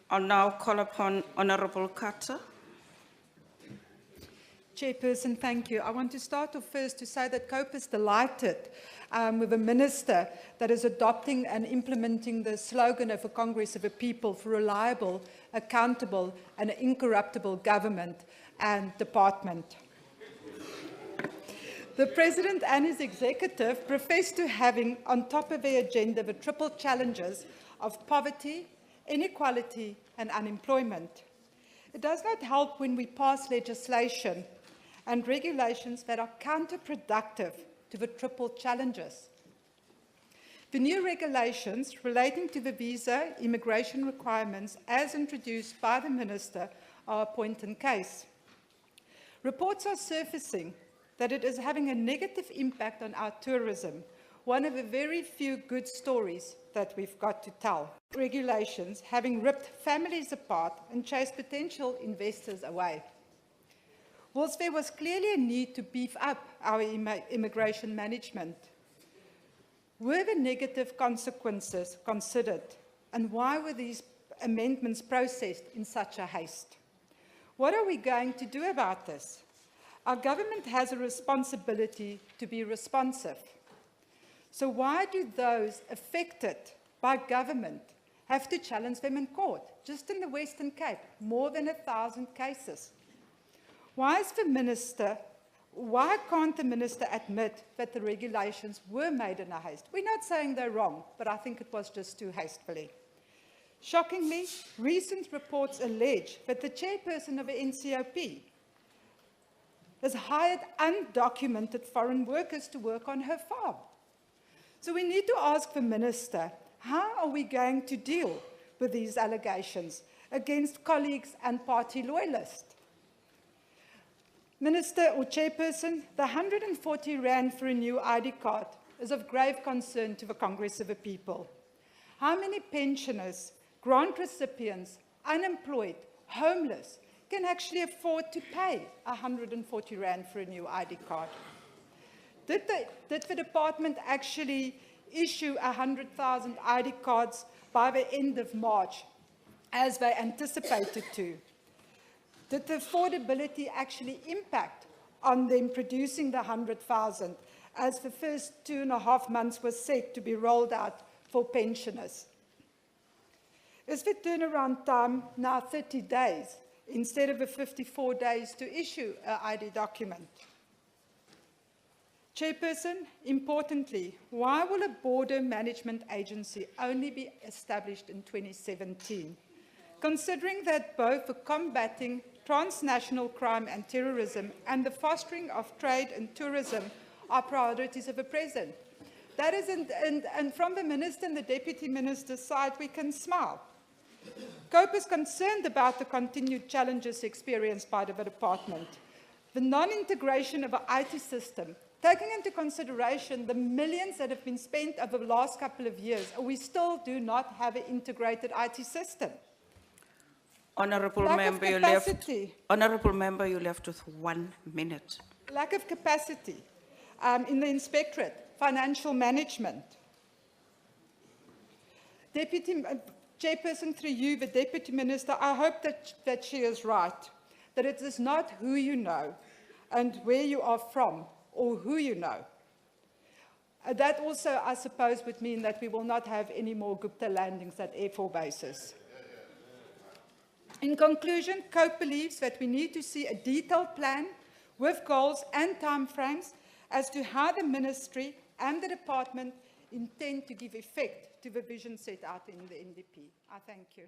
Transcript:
I'll now call upon Honourable Carter. Chairperson, thank you. I want to start off first to say that COPE is delighted with a minister that is adopting and implementing the slogan of a Congress of a People for reliable, accountable and incorruptible government and department. The President and his executive profess to having on top of their agenda the triple challenges of poverty, inequality and unemployment. It does not help when we pass legislation and regulations that are counterproductive to the triple challenges. The new regulations relating to the visa immigration requirements as introduced by the Minister are a point in case. Reports are surfacing that it is having a negative impact on our tourism, one of the very few good stories that we've got to tell. Regulations having ripped families apart and chased potential investors away. Whilst there was clearly a need to beef up our immigration management, were the negative consequences considered, and why were these amendments processed in such a haste? What are we going to do about this? Our government has a responsibility to be responsive. So why do those affected by government have to challenge them in court? Just in the Western Cape, more than 1,000 cases. Why can't the minister admit that the regulations were made in a haste? We're not saying they're wrong, but I think it was just too hastily. Shockingly, recent reports allege that the chairperson of the NCOP has hired undocumented foreign workers to work on her farm. So we need to ask the minister, how are we going to deal with these allegations against colleagues and party loyalists? Minister or Chairperson, the 140 Rand for a new ID card is of grave concern to the Congress of the People. How many pensioners, grant recipients, unemployed, homeless, can actually afford to pay 140 Rand for a new ID card? Did the department actually issue 100,000 ID cards by the end of March, as they anticipated to? Did the affordability actually impact on them producing the 100,000, as the first 2.5 months was set to be rolled out for pensioners? Is the turnaround time now 30 days instead of the 54 days to issue an ID document? Chairperson, importantly, why will a border management agency only be established in 2017? Considering that both the combating transnational crime and terrorism and the fostering of trade and tourism are priorities of the President. That is, and from the Minister and the Deputy Minister's side, we can smile. COPE is concerned about the continued challenges experienced by the department. The non-integration of an IT system, taking into consideration the millions that have been spent over the last couple of years, we still do not have an integrated IT system. Honourable Member, you're left with 1 minute. Lack of capacity in the inspectorate, financial management. Chairperson, through you, the Deputy Minister, I hope that she is right, that it is not who you know and where you are from or who you know. That also, I suppose, would mean that we will not have any more Gupta landings at Air Force bases. In conclusion, COPE believes that we need to see a detailed plan with goals and timeframes as to how the Ministry and the Department intend to give effect to the vision set out in the NDP. I thank you.